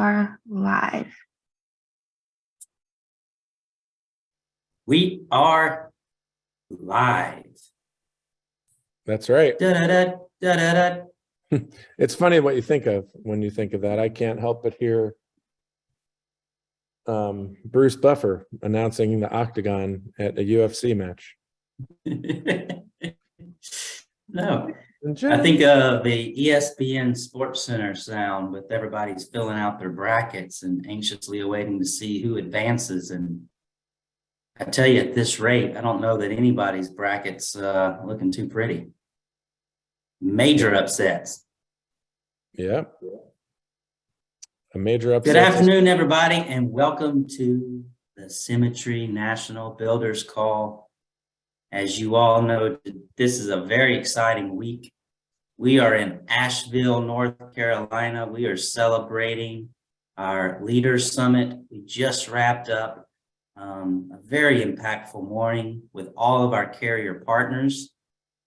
are live. We are live. That's right. Da-da-da, da-da-da. It's funny what you think of when you think of that. I can't help but hear Bruce Buffer announcing the octagon at a UFC match. No, I think of the ESPN Sports Center sound with everybody's filling out their brackets and anxiously awaiting to see who advances. And I tell you, at this rate, I don't know that anybody's bracket's looking too pretty. Major upsets. Yeah. A major upset. Good afternoon, everybody, and welcome to the Symmetry National Builders Call. As you all know, this is a very exciting week. We are in Asheville, North Carolina. We are celebrating our Leaders Summit. We just wrapped up a very impactful morning with all of our carrier partners.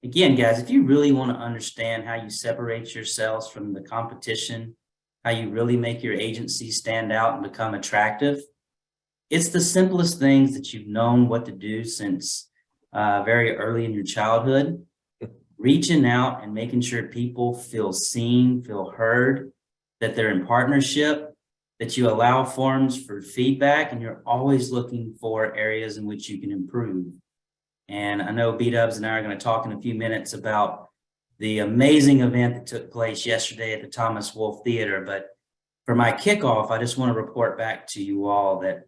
Again, guys, if you really want to understand how you separate yourselves from the competition, how you really make your agency stand out and become attractive, it's the simplest things that you've known what to do since very early in your childhood. Reaching out and making sure people feel seen, feel heard, that they're in partnership, that you allow forums for feedback, and you're always looking for areas in which you can improve. And I know B-Dubs and I are going to talk in a few minutes about the amazing event that took place yesterday at the Thomas Wolfe Theater. But for my kickoff, I just want to report back to you all that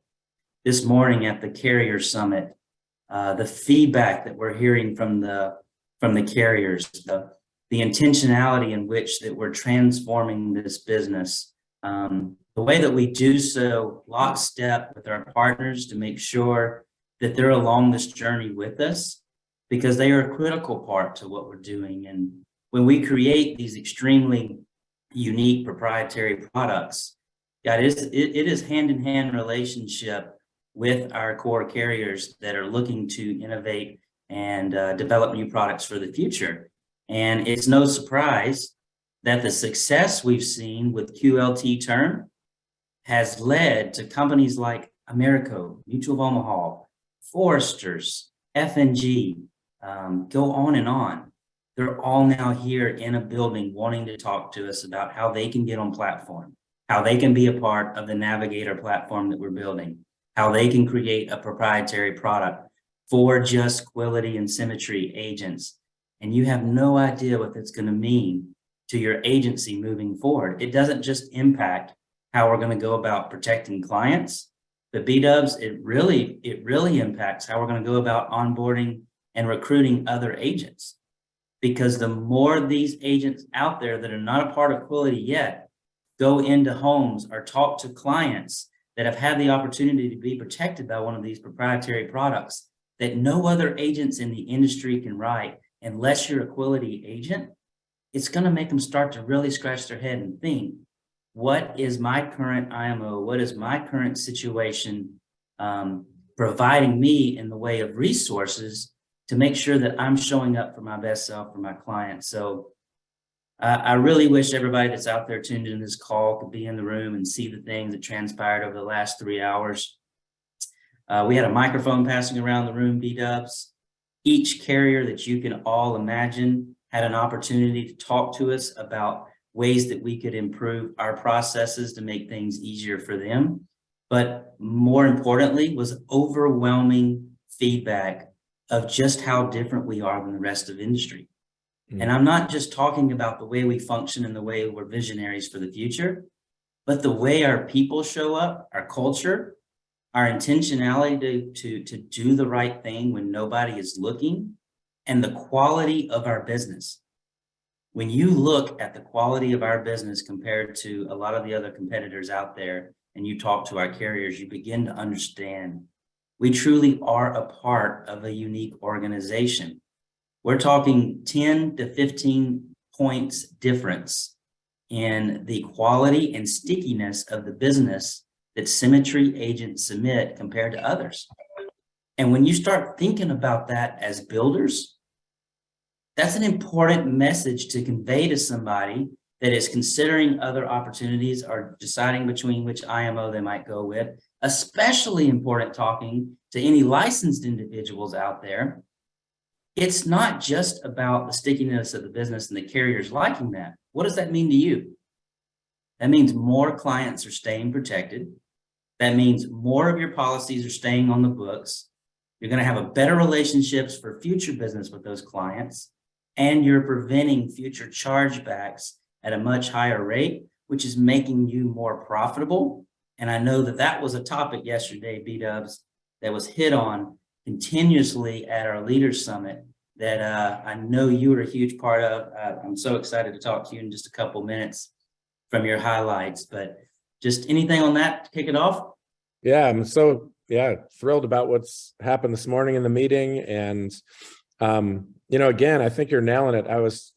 this morning at the Carrier Summit, the feedback that we're hearing from the carriers, the intentionality in which that we're transforming this business, the way that we do so lockstep with our partners to make sure that they're along this journey with us, because they are a critical part to what we're doing. And when we create these extremely unique proprietary products, it is hand-in-hand relationship with our core carriers that are looking to innovate and develop new products for the future. And it's no surprise that the success we've seen with QLT term has led to companies like Americo, Mutual of Omaha, Foresters, F&G, go on and on. They're all now here in a building wanting to talk to us about how they can get on platform, how they can be a part of the Navigator platform that we're building, how they can create a proprietary product for just Quality and Symmetry agents. And you have no idea what that's going to mean to your agency moving forward. It doesn't just impact how we're going to go about protecting clients, but B-Dubs, it really impacts how we're going to go about onboarding and recruiting other agents. Because the more these agents out there that are not a part of Quality yet go into homes or talk to clients that have had the opportunity to be protected by one of these proprietary products that no other agents in the industry can write unless you're a Quality agent, it's going to make them start to really scratch their head and think, what is my current IMO? What is my current situation providing me in the way of resources to make sure that I'm showing up for my best self for my clients? So I really wish everybody that's out there tuned in this call could be in the room and see the things that transpired over the last 3 hours. We had a microphone passing around the room, B-Dubs. Each carrier that you can all imagine had an opportunity to talk to us about ways that we could improve our processes to make things easier for them. But more importantly, was overwhelming feedback of just how different we are than the rest of industry. And I'm not just talking about the way we function and the way we're visionaries for the future, but the way our people show up, our culture, our intentionality to do the right thing when nobody is looking, and the quality of our business. When you look at the quality of our business compared to a lot of the other competitors out there, and you talk to our carriers, you begin to understand we truly are a part of a unique organization. We're talking 10 to 15 points difference in the quality and stickiness of the business that Symmetry agents submit compared to others. And when you start thinking about that as builders, that's an important message to convey to somebody that is considering other opportunities or deciding between which IMO they might go with, especially important talking to any licensed individuals out there. It's not just about the stickiness of the business and the carriers liking that. What does that mean to you? That means more clients are staying protected. That means more of your policies are staying on the books. You're going to have a better relationships for future business with those clients, and you're preventing future chargebacks at a much higher rate, which is making you more profitable. And I know that that was a topic yesterday, B-Dubs, that was hit on continuously at our Leaders Summit that I know you were a huge part of. I'm so excited to talk to you in just a couple minutes from your highlights, but just anything on that to kick it off? Yeah, I'm so thrilled about what's happened this morning in the meeting. And, again, I think you're nailing it. I was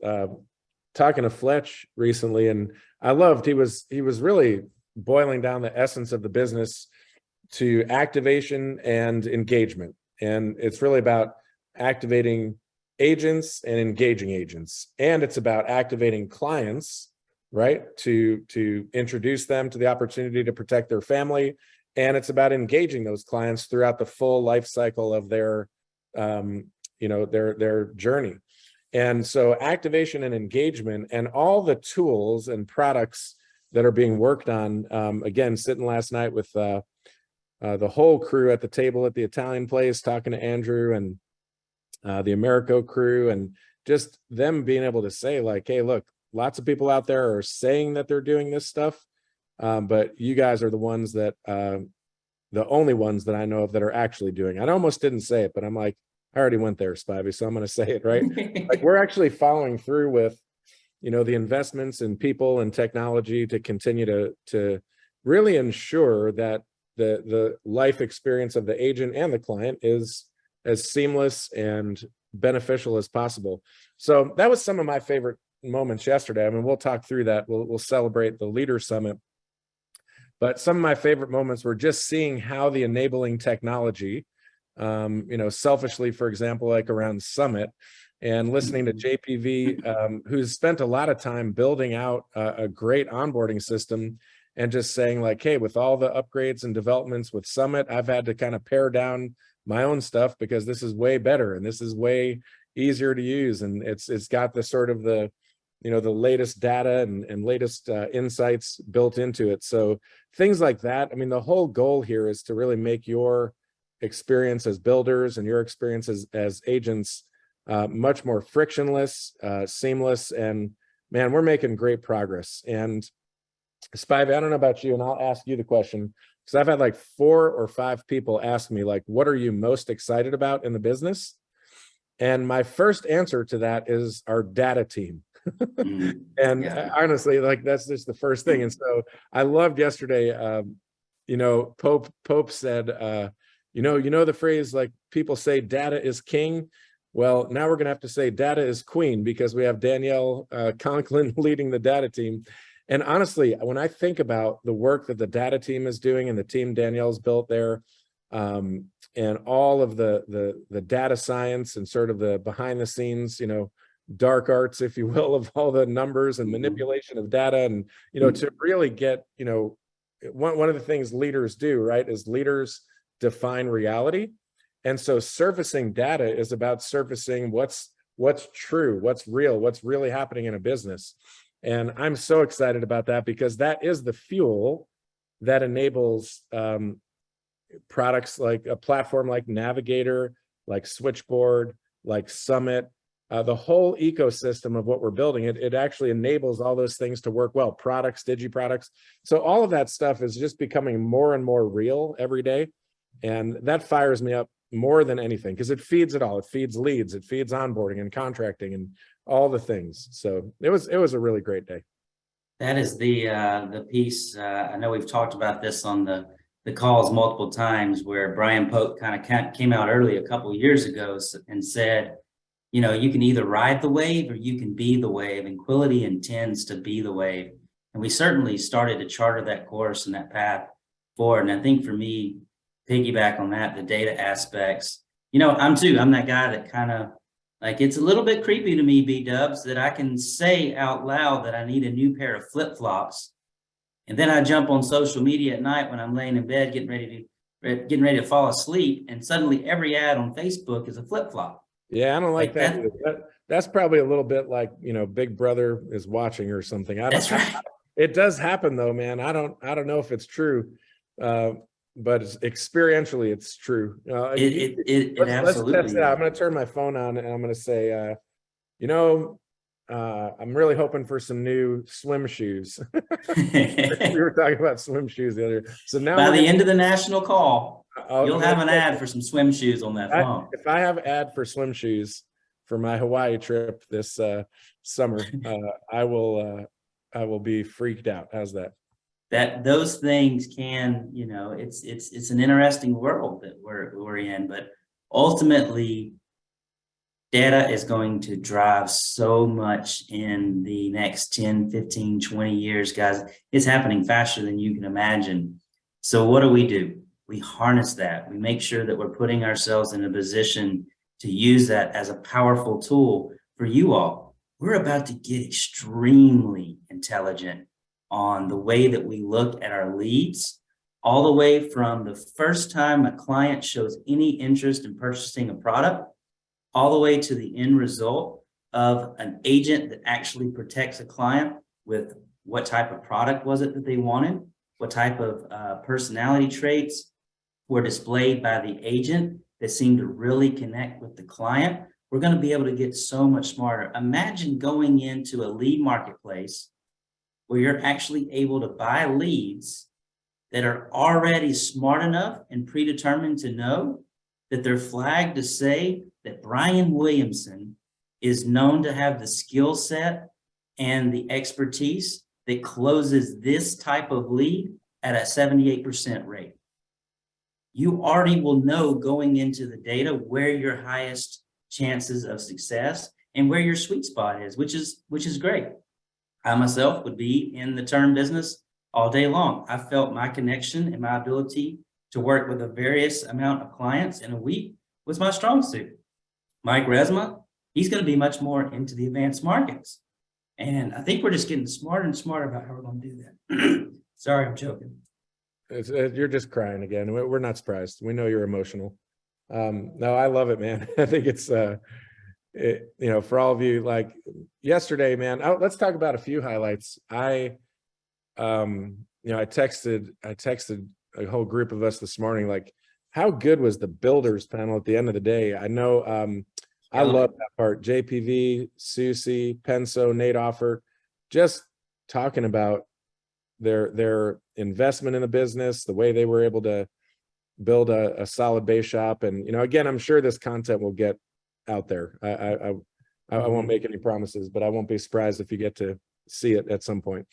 talking to Fletch recently, and I loved, he was really boiling down the essence of the business to activation and engagement. And it's really about activating agents and engaging agents. And it's about activating clients, right? To introduce them to the opportunity to protect their family. And it's about engaging those clients throughout the full life cycle of their journey. And so activation and engagement and all the tools and products that are being worked on, again, sitting last night with the whole crew at the table at the Italian place, talking to Andrew and the Americo crew, and just them being able to say like, hey, look, lots of people out there are saying that they're doing this stuff, but you guys are the ones that, the only ones that I know of that are actually doing it. I almost didn't say it, but I'm like, I already went there, Spivey, so I'm going to say it, right? Like, we're actually following through with, the investments in people and technology to continue to really ensure that the life experience of the agent and the client is as seamless and beneficial as possible. So that was some of my favorite moments yesterday. I mean, we'll talk through that. We'll celebrate the Leader Summit. But some of my favorite moments were just seeing how the enabling technology, selfishly, for example, like around Summit, and listening to JPV, who's spent a lot of time building out a great onboarding system, and just saying like, hey, with all the upgrades and developments with Summit, I've had to kind of pare down my own stuff because this is way better and this is way easier to use. And it's got the sort of the latest data and latest insights built into it. So things like that. I mean, the whole goal here is to really make your experience as builders and your experience as agents much more frictionless, seamless. And man, we're making great progress. And Spivey, I don't know about you, and I'll ask you the question, because I've had like 4 or 5 people ask me, like, what are you most excited about in the business? And my first answer to that is our data team. And honestly, like, that's just the first thing. And so I loved yesterday, Pope said, the phrase, like, people say data is king. Well, now we're going to have to say data is queen, because we have Danielle Conklin leading the data team. And honestly, when I think about the work that the data team is doing and the team Danielle's built there, and all of the data science and sort of the behind the scenes, dark arts, if you will, of all the numbers and manipulation of data, and to really get, one of the things leaders do, right, is leaders define reality. And so surfacing data is about surfacing what's true, what's real, what's really happening in a business. And I'm so excited about that, because that is the fuel that enables products like a platform like Navigator, like Switchboard, like Summit, the whole ecosystem of what we're building. It actually enables all those things to work well, products, digi products. So all of that stuff is just becoming more and more real every day. And that fires me up more than anything, because it feeds it all. It feeds leads, it feeds onboarding and contracting and all the things. So it was a really great day. That is the piece. I know we've talked about this on the calls multiple times, where Brian Pope kind of came out early a couple of years ago and said, you can either ride the wave or you can be the wave, and Quility intends to be the wave. And we certainly started to charter that course and that path forward. And I think for me, piggyback on that, the data aspects, I'm that guy that kind of Like, it's a little bit creepy to me, B-dubs, that I can say out loud that I need a new pair of flip-flops. And then I jump on social media at night when I'm laying in bed, getting ready to fall asleep. And suddenly every ad on Facebook is a flip-flop. Yeah, I don't like that that. either. That's probably a little bit like, Big Brother is watching or something. That's right. It does happen though, man. I don't know if it's true. But experientially it's true. It Let's absolutely test it out. is. I'm going to turn my phone on and I'm going to say, I'm really hoping for some new swim shoes. We were talking about swim shoes the other day. So now By the end of the national call, you'll I'm have gonna an ad for some swim shoes on that phone. if I have ad for swim shoes for my Hawaii trip this summer, I will be freaked out. How's that? That those things can, it's an interesting world that we're in, but ultimately data is going to drive so much in the next 10, 15, 20 years, guys. It's happening faster than you can imagine. So what do? We harness that. We make sure that we're putting ourselves in a position to use that as a powerful tool for you all. We're about to get extremely intelligent on the way that we look at our leads, all the way from the first time a client shows any interest in purchasing a product, all the way to the end result of an agent that actually protects a client with what type of product was it that they wanted, what type of personality traits were displayed by the agent that seemed to really connect with the client. We're going to be able to get so much smarter. Imagine going into a lead marketplace where you're actually able to buy leads that are already smart enough and predetermined to know that they're flagged to say that Brian Williamson is known to have the skill set and the expertise that closes this type of lead at a 78% rate. You already will know going into the data where your highest chances of success and where your sweet spot is, which is great. I myself would be in the term business all day long. I felt my connection and my ability to work with a various amount of clients in a week was my strong suit. Mike Resma, he's going to be much more into the advanced markets. And I think we're just getting smarter and smarter about how we're going to do that. Sorry, I'm joking. You're just crying again. We're not surprised. We know you're emotional. No, I love it, man. I think it's, for all of you, like yesterday, man, let's talk about a few highlights. I texted a whole group of us this morning, like, how good was the builders panel at the end of the day? I know, I love that part. JPV, Susie, Penso, Nate Offer, just talking about their investment in the business, the way they were able to build a solid base shop. And, again, I'm sure this content will get out there. I won't make any promises, but I won't be surprised if you get to see it at some point.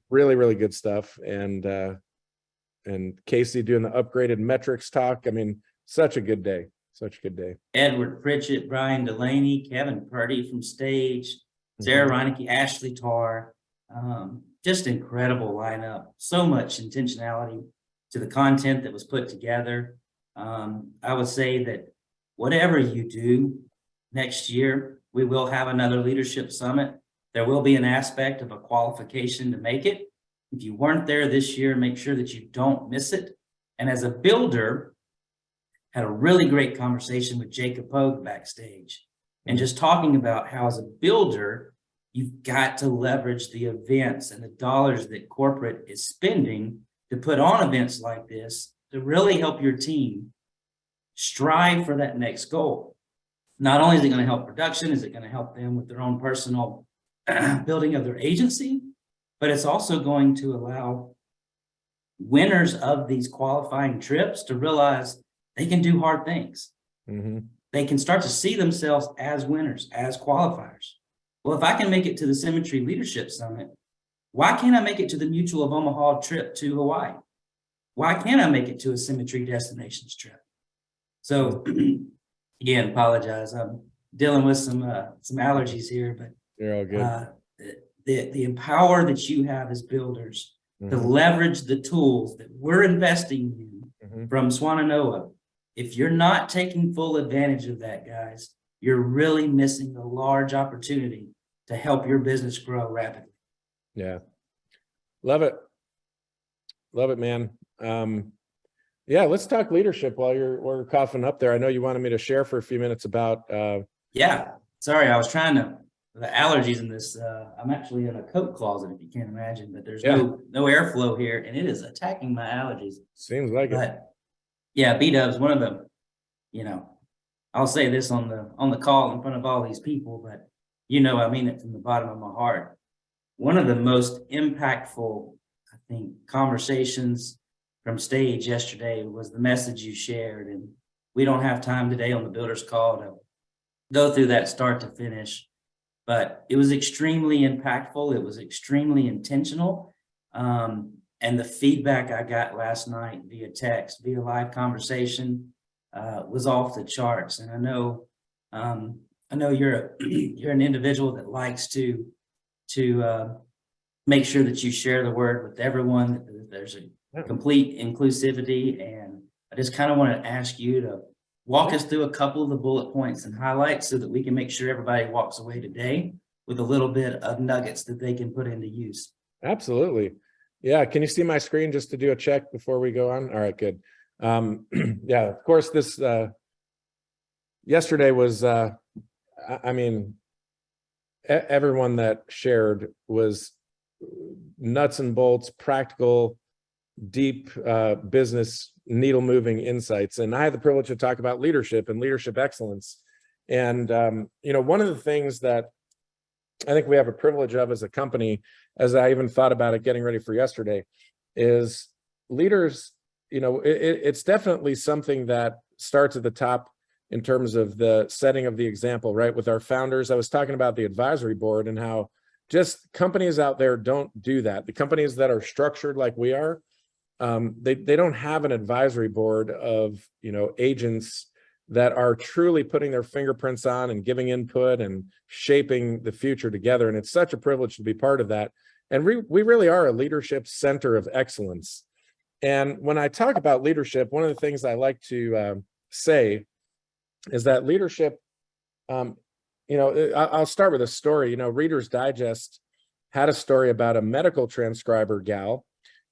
Really, really good stuff. And Casey doing the upgraded metrics talk. I mean, such a good day. Such a good day. Edward Pritchett, Brian Delaney, Kevin Purdy from Stage, Sarah Reinecke, Ashley Tarr. Just incredible lineup. So much intentionality to the content that was put together. I would say that whatever you do next year, we will have another leadership summit. There will be an aspect of a qualification to make it. If you weren't there this year, make sure that you don't miss it. And as a builder, had a really great conversation with Jacob Pogue backstage and just talking about how as a builder, you've got to leverage the events and the dollars that corporate is spending to put on events like this to really help your team strive for that next goal. Not only is it going to help production, is it going to help them with their own personal building of their agency, but it's also going to allow winners of these qualifying trips to realize they can do hard things. They can start to see themselves as winners, as qualifiers. Well, if I can make it to the Symmetry Leadership Summit, why can't I make it to the Mutual of Omaha trip to Hawaii? Why can't I make it to a Symmetry Destinations trip? So again, apologize. I'm dealing with some allergies here, but you're all good. The empower that you have as builders to leverage the tools that we're investing in from Swananoa. If you're not taking full advantage of that, guys, you're really missing a large opportunity to help your business grow rapidly. Yeah. Love it. Love it, man. Yeah, let's talk leadership while we're coughing up there. I know you wanted me to share for a few minutes about Yeah, sorry, I was trying to, the allergies in this, I'm actually in a coat closet, if you can't imagine, but there's Yeah. no airflow here, and it is attacking my allergies. Seems like it. But yeah, B-Dub's one of the, I'll say this on the call in front of all these people, but I mean it from the bottom of my heart. One of the most impactful, I think, conversations from stage yesterday was the message you shared. And we don't have time today on the Builders Call to go through that start to finish, but it was extremely impactful. It was extremely intentional. And the feedback I got last night via text, via live conversation, was off the charts. And I know you're you're an individual that likes to make sure that you share the word with everyone, that there's a complete inclusivity. And I just kind of want to ask you to walk us through a couple of the bullet points and highlights so that we can make sure everybody walks away today with a little bit of nuggets that they can put into use. Absolutely. Yeah. Can you see my screen just to do a check before we go on? All right, good. Yeah, of course, this yesterday was, I mean, everyone that shared was nuts and bolts, practical, deep business, needle moving insights. And I had the privilege to talk about leadership and leadership excellence. And, one of the things that I think we have a privilege of as a company, as I even thought about it getting ready for yesterday, is leaders, it's definitely something that starts at the top in terms of the setting of the example, right? With our founders, I was talking about the advisory board and how just companies out there don't do that. The companies that are structured like we are, they don't have an advisory board of, agents that are truly putting their fingerprints on and giving input and shaping the future together. And it's such a privilege to be part of that. And we really are a leadership center of excellence. And when I talk about leadership, one of the things I like to say is that leadership, I'll start with a story. Reader's Digest had a story about a medical transcriber gal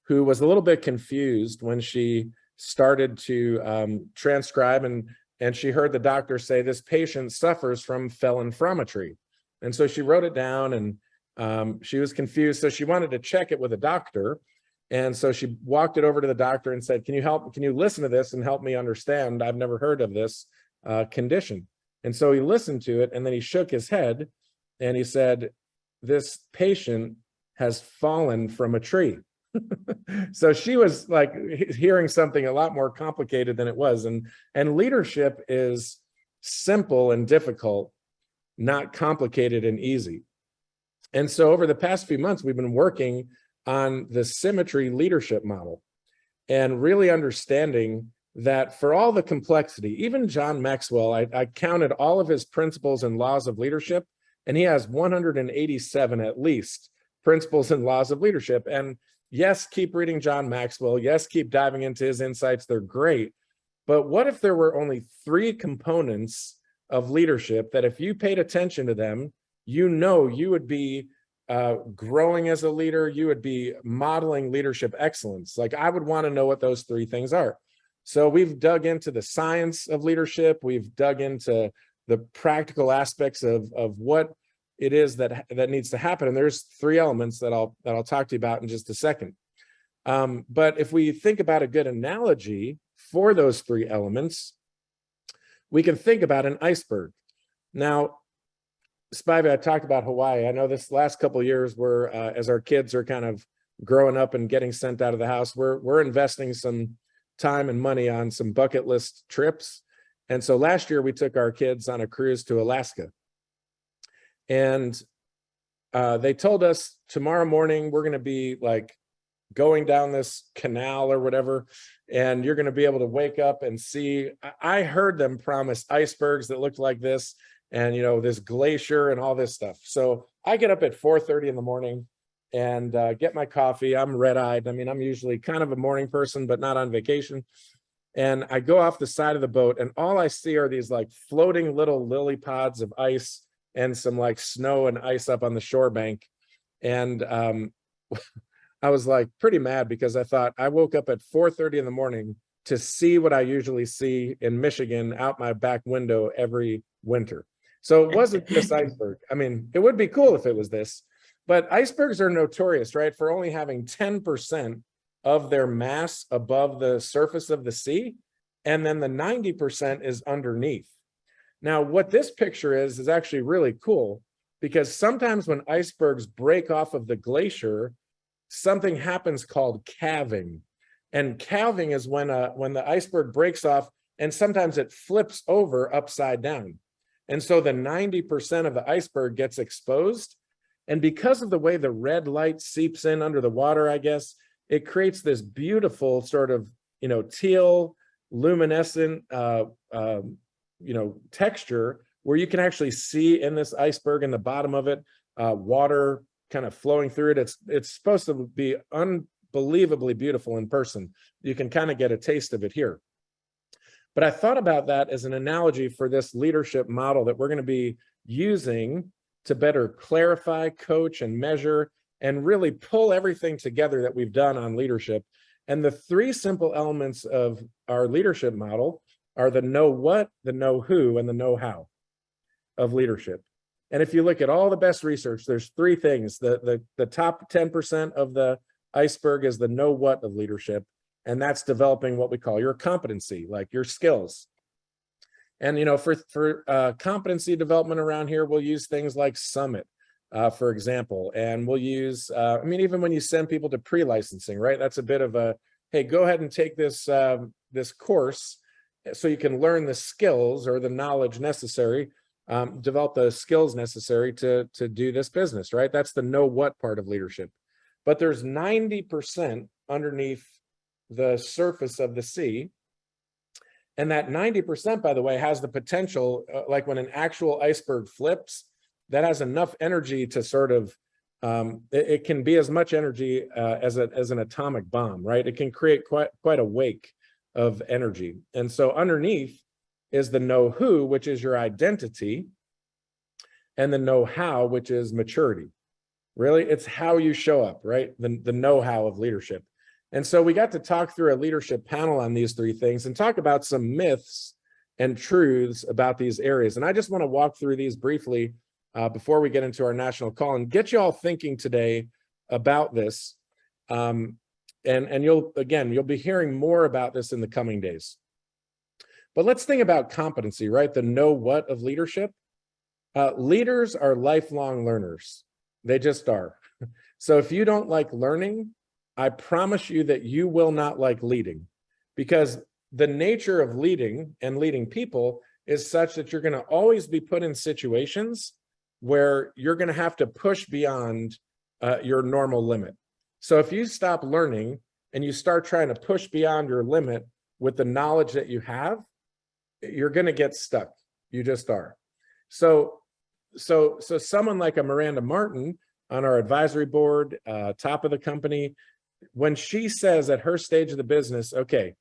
who was a little bit confused when she started to transcribe, and she heard the doctor say, this patient suffers from phalanthrometry. And so she wrote it down, and she was confused. So she wanted to check it with a doctor. And so she walked it over to the doctor and said, can you listen to this and help me understand? I've never heard of this condition. And so he listened to it, and then he shook his head and he said, this patient has fallen from a tree. So she was like hearing something a lot more complicated than it was. And leadership is simple and difficult, not complicated and easy. And so over the past few months, we've been working on the Symmetry leadership model and really understanding that for all the complexity, even John Maxwell, I counted all of his principles and laws of leadership, and he has 187 at least principles and laws of leadership. And yes, keep reading John Maxwell. Yes, keep diving into his insights. They're great. But what if there were only 3 components of leadership that if you paid attention to them, you would be growing as a leader, you would be modeling leadership excellence. Like, I would want to know what those 3 things are. So we've dug into the science of leadership. We've dug into the practical aspects of what it is that needs to happen. And there's 3 elements that I'll talk to you about in just a second. But if we think about a good analogy for those 3 elements, we can think about an iceberg. Now, Spivey, I talked about Hawaii. I know this last couple of years, as our kids are kind of growing up and getting sent out of the house, we're investing some time and money on some bucket list trips. And so last year we took our kids on a cruise to Alaska. And they told us tomorrow morning we're going to be like going down this canal or whatever, and you're going to be able to wake up and see. I heard them promise icebergs that looked like this, and this glacier and all this stuff. So I get up at 4:30 in the morning and get my coffee. I'm red-eyed. I mean, I'm usually kind of a morning person, but not on vacation. And I go off the side of the boat, and all I see are these like floating little lily pods of ice and some like snow and ice up on the shore bank. And I was like pretty mad because I thought I woke up at 4:30 in the morning to see what I usually see in Michigan out my back window every winter. So it wasn't this iceberg. I mean, it would be cool if it was this, but icebergs are notorious, right, for only having 10% of their mass above the surface of the sea, and then the 90% is underneath. Now, what this picture is actually really cool, because sometimes when icebergs break off of the glacier, something happens called calving. And calving is when the iceberg breaks off, and sometimes it flips over upside down. And so the 90% of the iceberg gets exposed. And because of the way the red light seeps in under the water, I guess, it creates this beautiful sort of, teal, luminescent, texture where you can actually see in this iceberg in the bottom of it, water kind of flowing through it. It's supposed to be unbelievably beautiful in person. You can kind of get a taste of it here. But I thought about that as an analogy for this leadership model that we're going to be using to better clarify, coach, and measure, and really pull everything together that we've done on leadership. And the three simple elements of our leadership model are the know what, the know who, and the know how of leadership. And if you look at all the best research, there's three things. The top 10% of the iceberg is the know what of leadership, and that's developing what we call your competency, like your skills. And for competency development around here, we'll use things like Summit, for example, and we'll use, even when you send people to pre-licensing, right? That's a bit of a, hey, go ahead and take this this course so you can learn the skills or the knowledge necessary, develop the skills necessary to do this business, right? That's the know what part of leadership. But there's 90% underneath the surface of the sea. And that 90%, by the way, has the potential, like when an actual iceberg flips, that has enough energy to sort of, it can be as much energy as an atomic bomb, right? It can create quite a wake of energy. And so underneath is the know who, which is your identity, and the know how, which is maturity. Really, it's how you show up, right? The know-how of leadership. And so we got to talk through a leadership panel on these three things and talk about some myths and truths about these areas. And I just want to walk through these briefly before we get into our national call and get you all thinking today about this. And you'll be hearing more about this in the coming days. But let's think about competency, right? The know what of leadership. Leaders are lifelong learners. They just are. So if you don't like learning, I promise you that you will not like leading, because the nature of leading and leading people is such that you're going to always be put in situations where you're going to have to push beyond your normal limit. So if you stop learning and you start trying to push beyond your limit with the knowledge that you have, you're going to get stuck. You just are. So someone like a Miranda Martin on our advisory board, top of the company, when she says at her stage of the business, okay,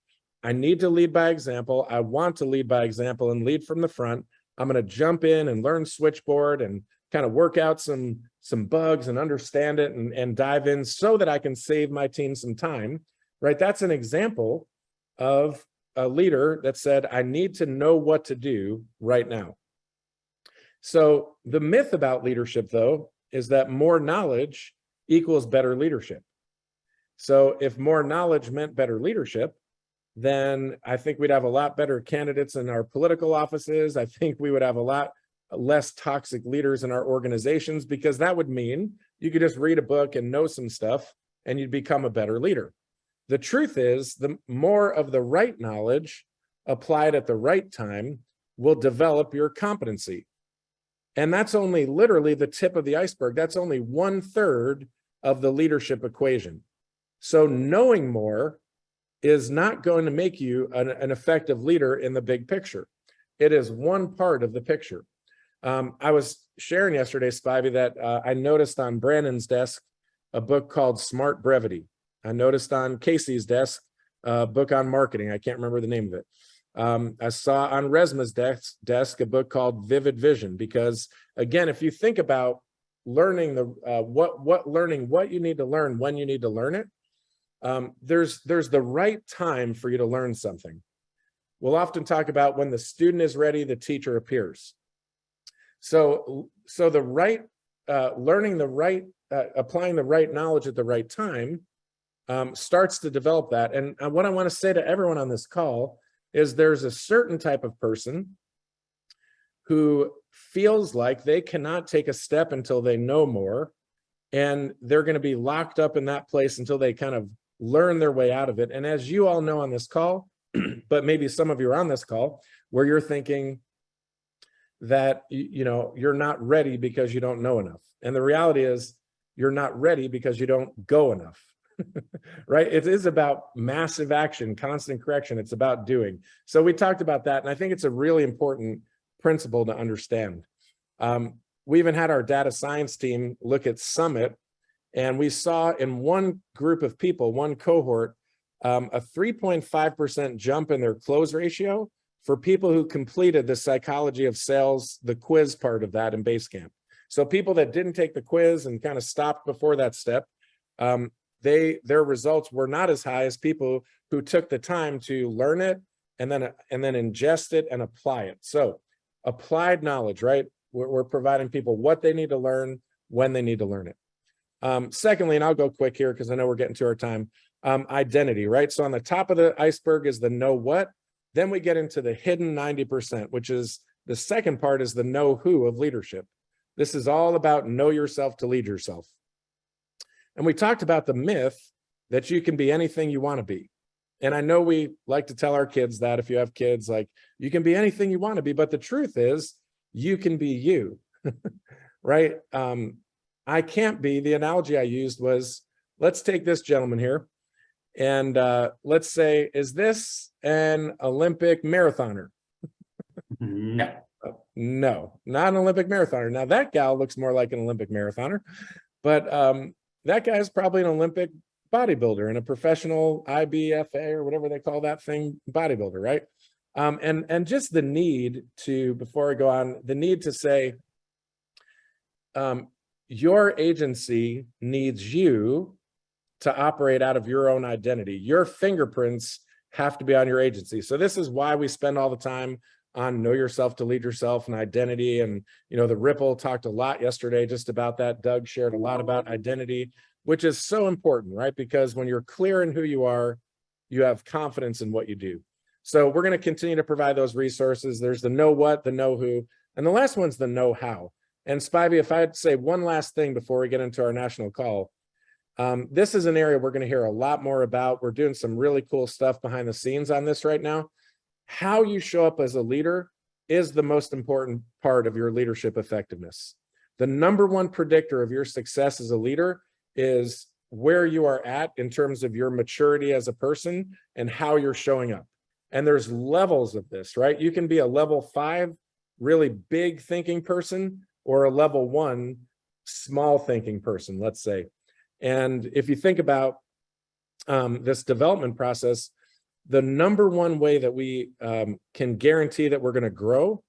I need to lead by example. I want to lead by example and lead from the front. I'm going to jump in and learn switchboard and kind of work out some bugs and understand it and dive in so that I can save my team some time, right? That's an example of a leader that said, I need to know what to do right now. So the myth about leadership, though, is that more knowledge equals better leadership. So if more knowledge meant better leadership, then I think we'd have a lot better candidates in our political offices. I think we would have a lot less toxic leaders in our organizations, because that would mean you could just read a book and know some stuff and you'd become a better leader. The truth is, the more of the right knowledge applied at the right time will develop your competency. And that's only literally the tip of the iceberg. That's only 1/3 of the leadership equation. So knowing more is not going to make you an effective leader in the big picture. It is one part of the picture. I was sharing yesterday, Spivey, that I noticed on Brandon's desk a book called Smart Brevity. I noticed on Casey's desk book on marketing. I can't remember the name of it. I saw on Resma's desk a book called Vivid Vision, because again, if you think about learning what you need to learn when you need to learn it, there's the right time for you to learn something. We'll often talk about when the student is ready, the teacher appears. So the right learning the right applying the right knowledge at the right time starts to develop that. And what I want to say to everyone on this call is there's a certain type of person who feels like they cannot take a step until they know more, and they're going to be locked up in that place until they kind of learn their way out of it. And as you all know on this call, but maybe some of you are on this call where you're thinking that you're not ready because you don't know enough. And the reality is you're not ready because you don't go enough. Right? It is about massive action, constant correction. It's about doing. So we talked about that, and I think it's a really important principle to understand. We even had our data science team look at Summit, and we saw in one group of people, one cohort, a 3.5% jump in their close ratio for people who completed the psychology of sales, the quiz part of that in Basecamp. So people that didn't take the quiz and kind of stopped before that step, their results were not as high as people who took the time to learn it and then ingest it and apply it. So applied knowledge, right? We're providing people what they need to learn when they need to learn it. Secondly, and I'll go quick here because I know we're getting to our time, identity, right? So on the top of the iceberg is the know what. Then we get into the hidden 90%, which is the second part, is the know who of leadership. This is all about know yourself to lead yourself. And we talked about the myth that you can be anything you want to be. And I know we like to tell our kids that, if you have kids, like, you can be anything you want to be, but the truth is you can be you, right? I can't be, the analogy I used was, let's take this gentleman here and let's say, is this an Olympic marathoner? No. No, not an Olympic marathoner. Now that gal looks more like an Olympic marathoner, but that guy is probably an Olympic bodybuilder and a professional IBFA or whatever they call that thing, bodybuilder, right? And just the need to, before I go on, the need to say, your agency needs you to operate out of your own identity. Your fingerprints have to be on your agency. So this is why we spend all the time on know yourself to lead yourself and identity. And, the Ripple talked a lot yesterday just about that. Doug shared a lot about identity, which is so important, right? Because when you're clear in who you are, you have confidence in what you do. So we're going to continue to provide those resources. There's the know what, the know who, and the last one's the know how. And Spivey, if I had to say one last thing before we get into our national call, this is an area we're going to hear a lot more about. We're doing some really cool stuff behind the scenes on this right now. How you show up as a leader is the most important part of your leadership effectiveness. The number one predictor of your success as a leader is where you are at in terms of your maturity as a person and how you're showing up. And there's levels of this, right? You can be a level 5, really big thinking person, or a level 1, small thinking person, let's say. And if you think about this development process, the number one way that we can guarantee that we're going to grow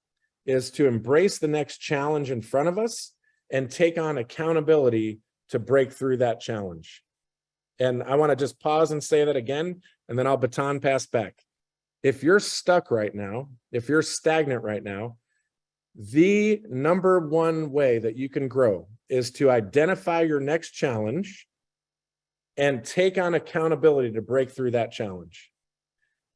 is to embrace the next challenge in front of us and take on accountability to break through that challenge. And I want to just pause and say that again, and then I'll baton pass back. If you're stuck right now, if you're stagnant right now, the number one way that you can grow is to identify your next challenge and take on accountability to break through that challenge.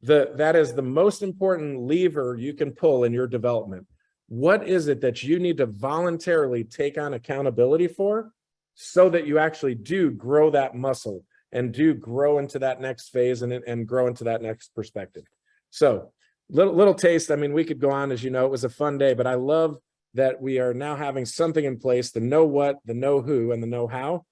That is the most important lever you can pull in your development. What is it that you need to voluntarily take on accountability for so that you actually do grow that muscle and do grow into that next phase and grow into that next perspective? So little taste. I mean, we could go on, as you know, it was a fun day, but I love that we are now having something in place, the know what, the know who, and the know how,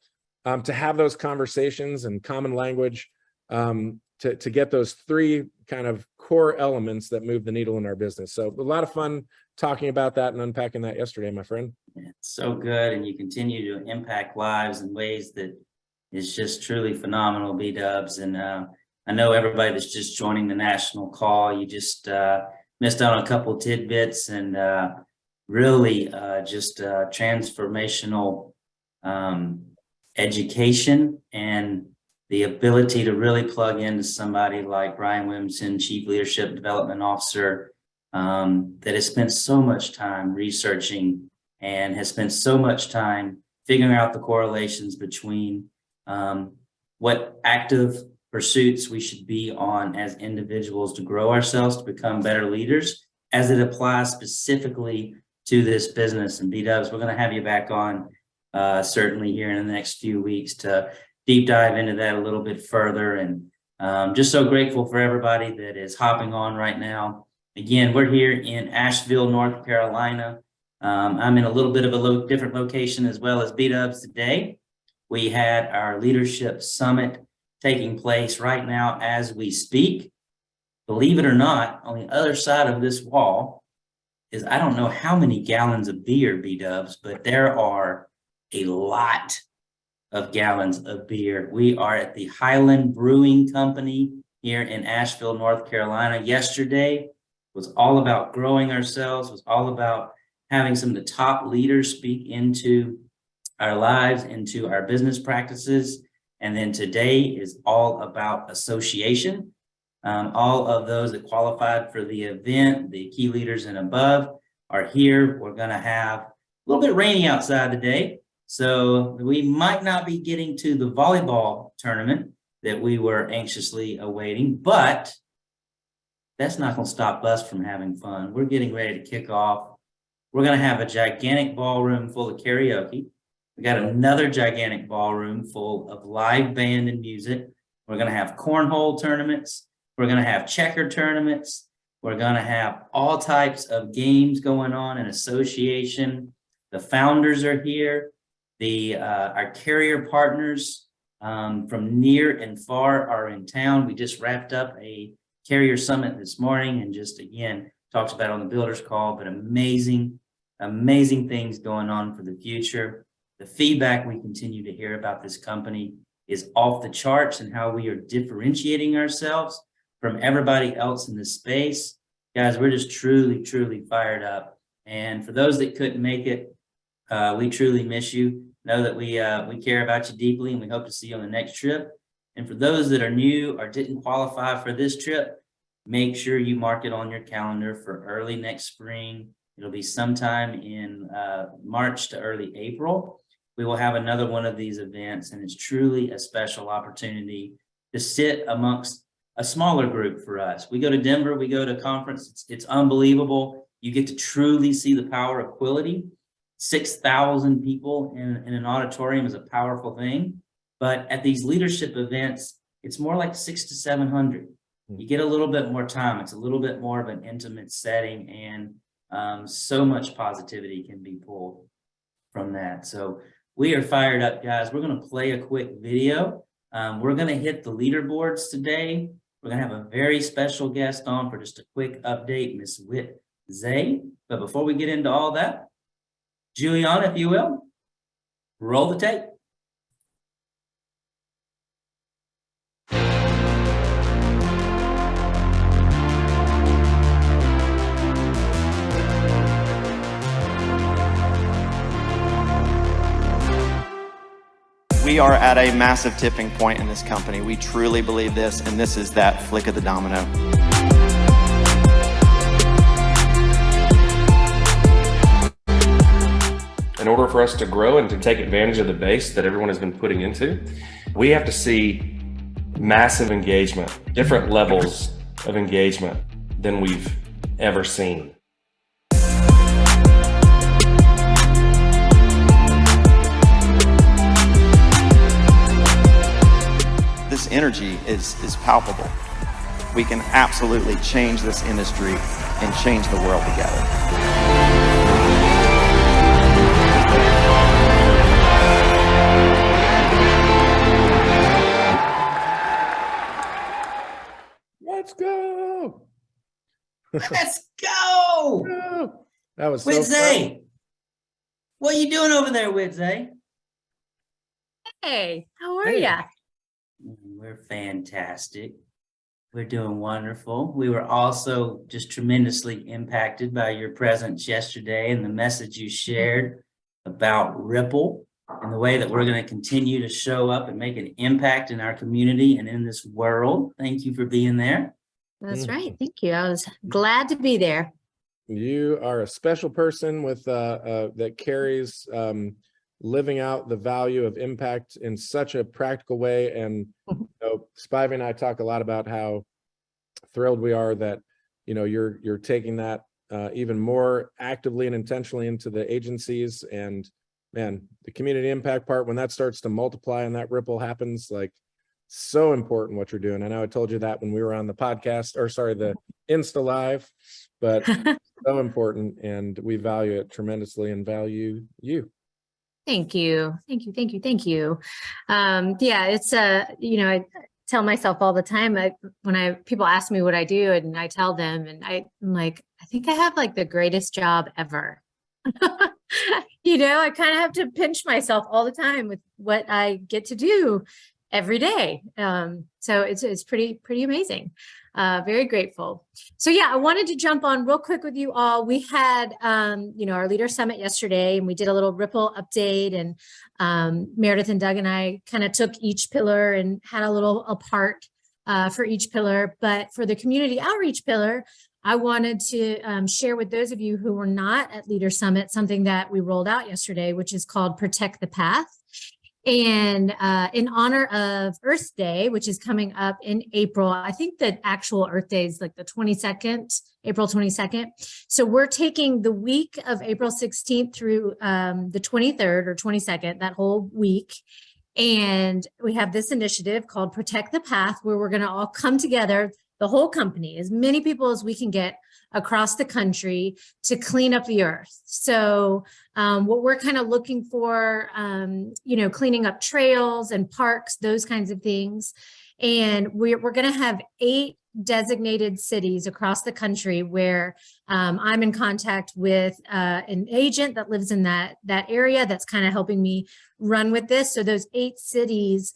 to have those conversations and common language, to get those 3 kind of core elements that move the needle in our business. So a lot of fun talking about that and unpacking that yesterday, my friend. It's so good. And you continue to impact lives in ways that is just truly phenomenal, B-dubs. And I know everybody that's just joining the national call, you just missed out on a couple tidbits and really just transformational education and the ability to really plug into somebody like Ryan Williamson, Chief Leadership Development Officer, that has spent so much time researching and has spent so much time figuring out the correlations between what active pursuits we should be on as individuals to grow ourselves, to become better leaders, as it applies specifically to this business. And B-Dubs, we're going to have you back on certainly here in the next few weeks to deep dive into that a little bit further. And just so grateful for everybody that is hopping on right now. Again, we're here in Asheville, North Carolina. I'm in a little bit of a different location as well as B-Dubs today. We had our leadership summit taking place right now as we speak. Believe it or not, on the other side of this wall is, I don't know how many gallons of beer, B-Dubs, but there are a lot of gallons of beer. We are at the Highland Brewing Company here in Asheville, North Carolina. Yesterday was all about growing ourselves, was all about having some of the top leaders speak into our lives, into our business practices. And then today is all about association. All of those that qualified for the event, the key leaders and above, are here. We're going to have a little bit rainy outside today, so we might not be getting to the volleyball tournament that we were anxiously awaiting, but that's not going to stop us from having fun. We're getting ready to kick off. We're going to have a gigantic ballroom full of karaoke. We got another gigantic ballroom full of live band and music. We're going to have cornhole tournaments. We're going to have checker tournaments. We're going to have all types of games going on in association. The founders are here. Our carrier partners from near and far are in town. We just wrapped up a carrier summit this morning and just, again, talked about it on the builders call, but amazing things going on for the future. The feedback we continue to hear about this company is off the charts, and how we are differentiating ourselves from everybody else in this space. Guys, we're just truly fired up. And for those that couldn't make it, we truly miss you. Know that we care about you deeply, and we hope to see you on the next trip. And for those that are new or didn't qualify for this trip, make sure you mark it on your calendar for early next spring. It'll be sometime in March to early April. We will have another one of these events, and it's truly a special opportunity to sit amongst a smaller group for us. We go to Denver, we go to conference. It's unbelievable. You get to truly see the power of Quility. 6,000 people in an auditorium is a powerful thing. But at these leadership events, it's more like 600 to 700. You get a little bit more time. It's a little bit more of an intimate setting, and so much positivity can be pulled from that. So we are fired up, guys. We're going to play a quick video. We're going to hit the leaderboards today. We're going to have a very special guest on for just a quick update, Miss Whit Zay. But before we get into all that, Juliana, if you will, roll the tape. We are at a massive tipping point in this company. We truly believe this, and this is that flick of the domino. In order for us to grow and to take advantage of the base that everyone has been putting into, we have to see massive engagement, different levels of engagement than we've ever seen. This energy is palpable. We can absolutely change this industry and change the world together. Let's go. Let's go. That was so Witzay, fun. what are you doing over there, Witzay? Hey, how are Hey. ya? We're fantastic. We're doing wonderful. We were also just tremendously impacted by your presence yesterday and the message you shared about Ripple and the way that we're going to continue to show up and make an impact in our community and in this world. Thank you for being there. That's right. Thank you. I was glad to be there. You are a special person with that carries living out the value of impact in such a practical way. And Spivey and I talk a lot about how thrilled we are that you're taking that even more actively and intentionally into the agencies. And man, the community impact part, when that starts to multiply and that ripple happens, like, so important what you're doing. I know I told you that when we were on the podcast, or sorry, the Insta Live, but so important, and we value it tremendously and value you. Thank you. Thank you. Thank you. Thank you. Yeah, it's I tell myself all the time, when people ask me what I do and I tell them, and I'm like, I think I have like the greatest job ever. I kind of have to pinch myself all the time with what I get to do every day. So it's pretty amazing. Very grateful. So yeah, I wanted to jump on real quick with you all. We had, our leader summit yesterday, and we did a little Ripple update, and Meredith and Doug and I kind of took each pillar and had a part for each pillar. But for the community outreach pillar, I wanted to share with those of you who were not at Leader Summit something that we rolled out yesterday, which is called Protect the Path. And in honor of Earth Day, which is coming up in April, I think the actual Earth Day is like the 22nd, April 22nd. So we're taking the week of April 16th through the 23rd or 22nd, that whole week. And we have this initiative called Protect the Path, where we're going to all come together, the whole company, as many people as we can get across the country, to clean up the earth. So what we're kind of looking for, cleaning up trails and parks, those kinds of things. And we're going to have 8 designated cities across the country where I'm in contact with an agent that lives in that area that's kind of helping me run with this. So those 8 cities,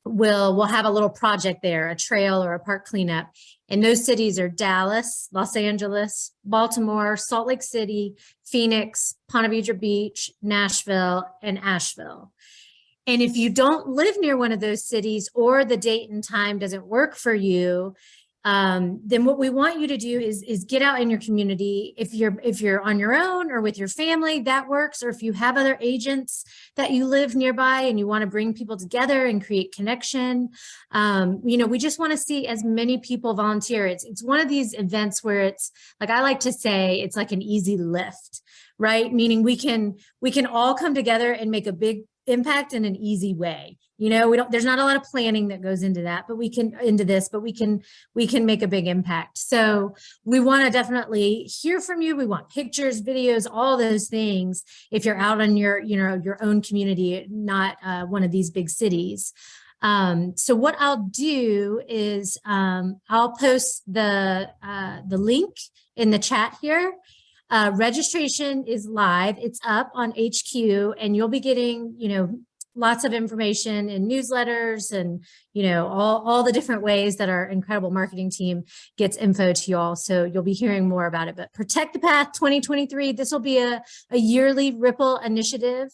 we'll have a little project there, a trail or a park cleanup. And those cities are Dallas, Los Angeles, Baltimore, Salt Lake City, Phoenix, Ponte Vedra Beach, Nashville, and Asheville. And if you don't live near one of those cities, or the date and time doesn't work for you, then what we want you to do is get out in your community. If you're on your own or with your family, that works. Or if you have other agents that you live nearby and you want to bring people together and create connection, we just want to see as many people volunteer. It's one of these events where it's like, I like to say, it's like an easy lift, right? Meaning we can all come together and make a big impact in an easy way. There's not a lot of planning that goes into that, but we can make a big impact. So we want to definitely hear from you. We want pictures, videos, all those things. If you're out on your own community, not one of these big cities. So what I'll do is I'll post the link in the chat here. Registration is live. It's up on HQ, and you'll be getting, lots of information in newsletters and, all the different ways that our incredible marketing team gets info to you all. So you'll be hearing more about it. But Protect the Path 2023, this will be a yearly Ripple initiative.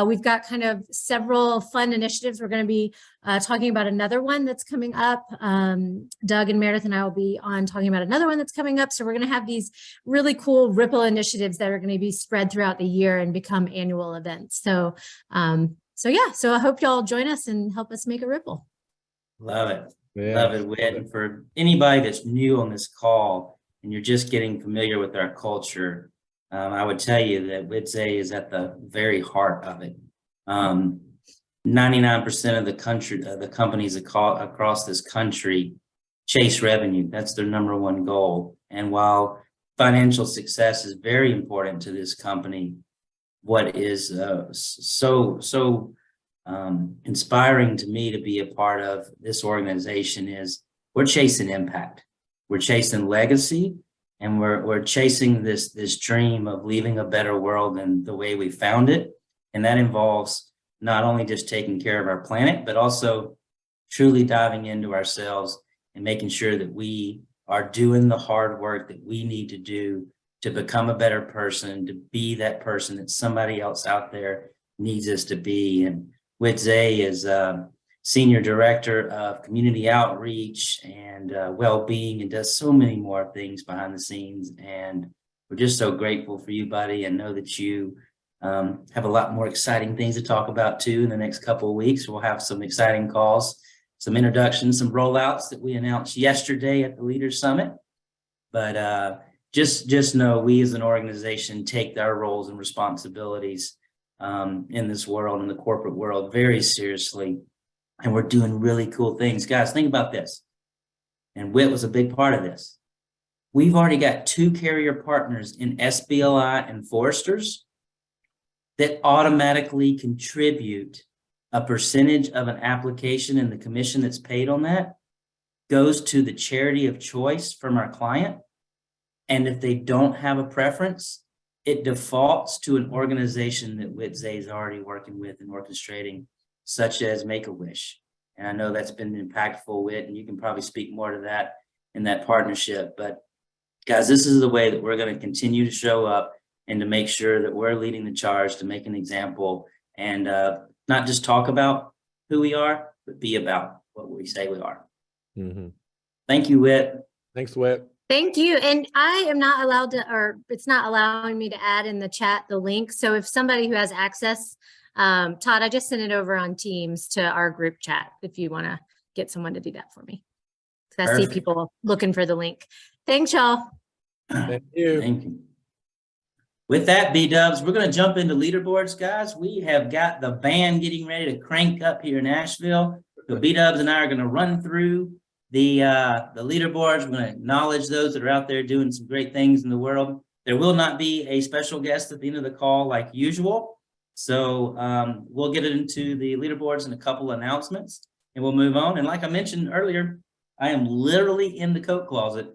We've got kind of several fun initiatives. We're going to be talking about another one that's coming up. Doug and Meredith and I will be on talking about another one that's coming up. So we're going to have these really cool Ripple initiatives that are going to be spread throughout the year and become annual events. So I hope y'all join us and help us make a ripple. Love it. Yeah, Love it, Whit. And for anybody that's new on this call and you're just getting familiar with our culture, I would tell you that WITSA is at the very heart of it. 99% of the companies across this country chase revenue. That's their number one goal. And while financial success is very important to this company, what is so inspiring to me to be a part of this organization is we're chasing impact. We're chasing legacy, and we're chasing this dream of leaving a better world than the way we found it. And that involves not only just taking care of our planet, but also truly diving into ourselves and making sure that we are doing the hard work that we need to do to become a better person, to be that person that somebody else out there needs us to be. And Whit Zay is Senior Director of Community Outreach and Well-Being, and does so many more things behind the scenes. And we're just so grateful for you, buddy, and know that you have a lot more exciting things to talk about too in the next couple of weeks. We'll have some exciting calls, some introductions, some rollouts that we announced yesterday at the Leaders Summit. But just know we as an organization take our roles and responsibilities in this world, in the corporate world, very seriously. And we're doing really cool things. Guys, think about this. And Whit was a big part of this. We've already got 2 carrier partners in SBLI and Foresters that automatically contribute a percentage of an application, and the commission that's paid on that goes to the charity of choice from our client. And if they don't have a preference, it defaults to an organization that Whit Zay is already working with and orchestrating, such as Make-A-Wish. And I know that's been impactful, Whit, and you can probably speak more to that in that partnership. But guys, this is the way that we're going to continue to show up and to make sure that we're leading the charge to make an example and not just talk about who we are, but be about what we say we are. Mm-hmm. Thank you, Whit. Thanks, Whit. Thank you. And I am not allowed to, or it's not allowing me to add in the chat the link. So if somebody who has access, Todd, I just sent it over on Teams to our group chat if you want to get someone to do that for me. I see people looking for the link. Thanks, y'all. Thank you. Thank you. With that, B-dubs, we're going to jump into leaderboards, guys. We have got the band getting ready to crank up here in Nashville. So B-dubs and I are going to run through the leaderboards. We're going to acknowledge those that are out there doing some great things in the world. There will not be a special guest at the end of the call like usual. So we'll get into the leaderboards and a couple announcements, and we'll move on. And like I mentioned earlier, I am literally in the coat closet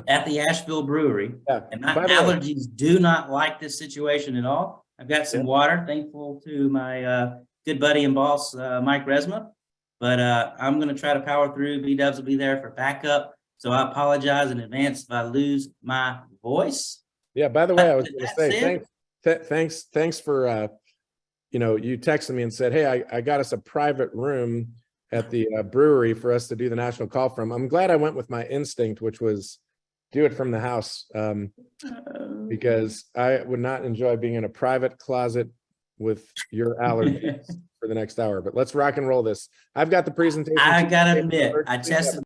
at the Asheville Brewery, and my allergies do not like this situation at all. I've got some water, thankful to my good buddy and boss, Mike Resma, but I'm going to try to power through. B-dubs will be there for backup, so I apologize in advance if I lose my voice. Yeah, by the way, I was going to say, thanks for, you texted me and said, hey, I got us a private room at the brewery for us to do the national call from. I'm glad I went with my instinct, which was do it from the house, because I would not enjoy being in a private closet with your allergies for the next hour. But let's rock and roll this. I've got the presentation. I gotta admit, I tested